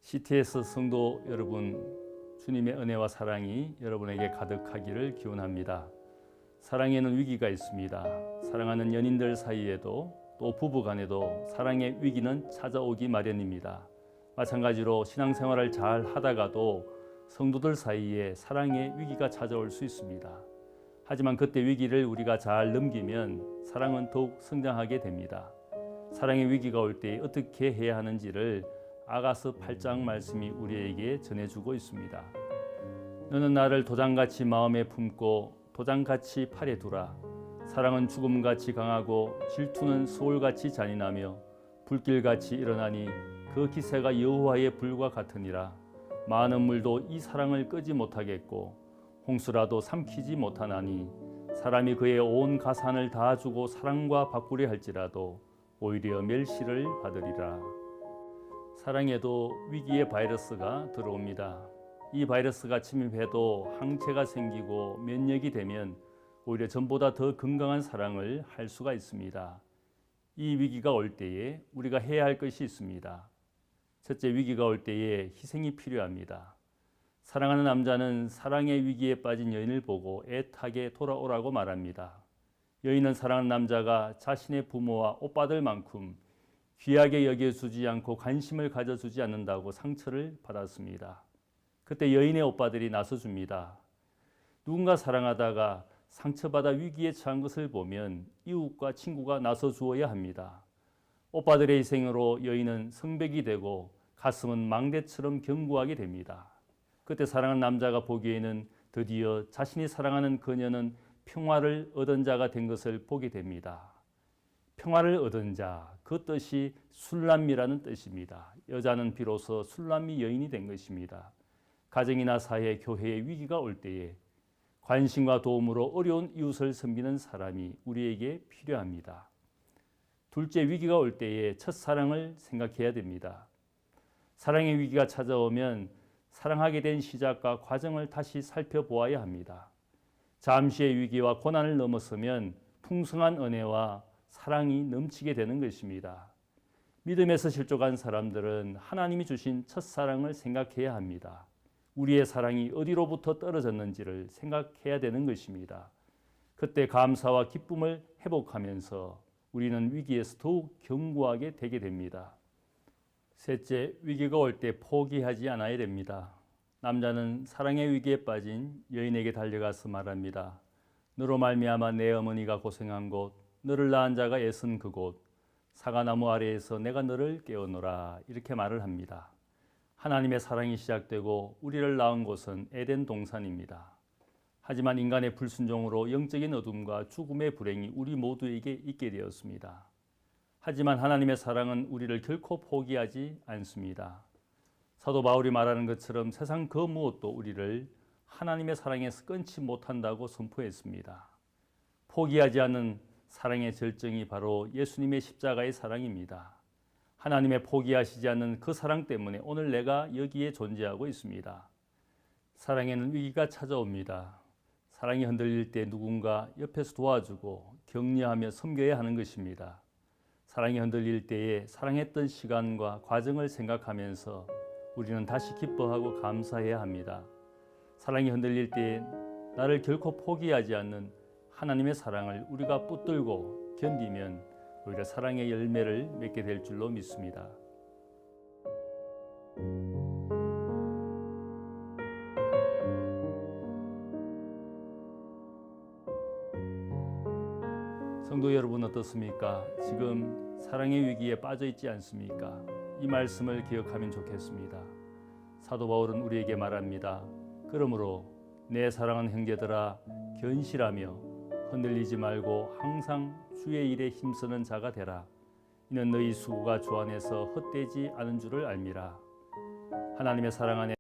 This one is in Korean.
CTS 성도 여러분, 주님의 은혜와 사랑이 여러분에게 가득하기를 기원합니다. 사랑에는 위기가 있습니다. 사랑하는 연인들 사이에도 또 부부 간에도 사랑의 위기는 찾아오기 마련입니다. 마찬가지로 신앙생활을 잘 하다가도 성도들 사이에 사랑의 위기가 찾아올 수 있습니다. 하지만 그때 위기를 우리가 잘 넘기면 사랑은 더욱 성장하게 됩니다. 사랑의 위기가 올 때 어떻게 해야 하는지를 아가서 8장 말씀이 우리에게 전해주고 있습니다. 너는 나를 도장같이 마음에 품고 도장같이 팔에 두라. 사랑은 죽음같이 강하고 질투는 소울같이 잔인하며 불길같이 일어나니 그 기세가 여호와의 불과 같으니라. 많은 물도 이 사랑을 끄지 못하겠고 홍수라도 삼키지 못하나니 사람이 그의 온 가산을 다 주고 사랑과 바꾸려 할지라도 오히려 멸시를 받으리라. 사랑에도 위기의 바이러스가 들어옵니다. 이 바이러스가 침입해도 항체가 생기고 면역이 되면 오히려 전보다 더 건강한 사랑을 할 수가 있습니다. 이 위기가 올 때에 우리가 해야 할 것이 있습니다. 첫째, 위기가 올 때에 희생이 필요합니다. 사랑하는 남자는 사랑의 위기에 빠진 여인을 보고 애타게 돌아오라고 말합니다. 여인은 사랑하는 남자가 자신의 부모와 오빠들만큼 귀하게 여겨주지 않고 관심을 가져주지 않는다고 상처를 받았습니다. 그때 여인의 오빠들이 나서줍니다. 누군가 사랑하다가 상처받아 위기에 처한 것을 보면 이웃과 친구가 나서주어야 합니다. 오빠들의 희생으로 여인은 성벽이 되고 가슴은 망대처럼 견고하게 됩니다. 그때 사랑하는 남자가 보기에는 드디어 자신이 사랑하는 그녀는 평화를 얻은 자가 된 것을 보게 됩니다. 평화를 얻은 자, 그 뜻이 술람미라는 뜻입니다. 여자는 비로소 술람미 여인이 된 것입니다. 가정이나 사회, 교회에 위기가 올 때에 관심과 도움으로 어려운 이웃을 섬기는 사람이 우리에게 필요합니다. 둘째, 위기가 올 때에 첫사랑을 생각해야 됩니다. 사랑의 위기가 찾아오면 사랑하게 된 시작과 과정을 다시 살펴보아야 합니다. 잠시의 위기와 고난을 넘어서면 풍성한 은혜와 사랑이 넘치게 되는 것입니다. 믿음에서 실족한 사람들은 하나님이 주신 첫사랑을 생각해야 합니다. 우리의 사랑이 어디로부터 떨어졌는지를 생각해야 되는 것입니다. 그때 감사와 기쁨을 회복하면서 우리는 위기에서 더욱 견고하게 되게 됩니다. 셋째, 위기가 올 때 포기하지 않아야 됩니다. 남자는 사랑의 위기에 빠진 여인에게 달려가서 말합니다. 너로 말미암아 내 어머니가 고생한 곳, 너를 낳은 자가 애쓴 그곳, 사과나무 아래에서 내가 너를 깨우노라, 이렇게 말을 합니다. 하나님의 사랑이 시작되고 우리를 낳은 곳은 에덴 동산입니다. 하지만 인간의 불순종으로 영적인 어둠과 죽음의 불행이 우리 모두에게 있게 되었습니다. 하지만 하나님의 사랑은 우리를 결코 포기하지 않습니다. 사도 바울이 말하는 것처럼 세상 그 무엇도 우리를 하나님의 사랑에서 끊지 못한다고 선포했습니다. 포기하지 않는 사랑의 절정이 바로 예수님의 십자가의 사랑입니다. 하나님의 포기하시지 않는 그 사랑 때문에 오늘 내가 여기에 존재하고 있습니다. 사랑에는 위기가 찾아옵니다. 사랑이 흔들릴 때 누군가 옆에서 도와주고 격려하며 섬겨야 하는 것입니다. 사랑이 흔들릴 때에 사랑했던 시간과 과정을 생각하면서 우리는 다시 기뻐하고 감사해야 합니다. 사랑이 흔들릴 때에 나를 결코 포기하지 않는 하나님의 사랑을 우리가 붙들고 견디면 오히려 사랑의 열매를 맺게 될 줄로 믿습니다. 성도 여러분, 어떻습니까? 지금 사랑의 위기에 빠져 있지 않습니까? 이 말씀을 기억하면 좋겠습니다. 사도 바울은 우리에게 말합니다. 그러므로 내 사랑하는 형제들아, 견실하며 흔들리지 말고 항상 주의 일에 힘쓰는 자가 되라. 이는 너희 수고가 주 안에서 헛되지 않은 줄을 알미라. 하나님의 사랑 안에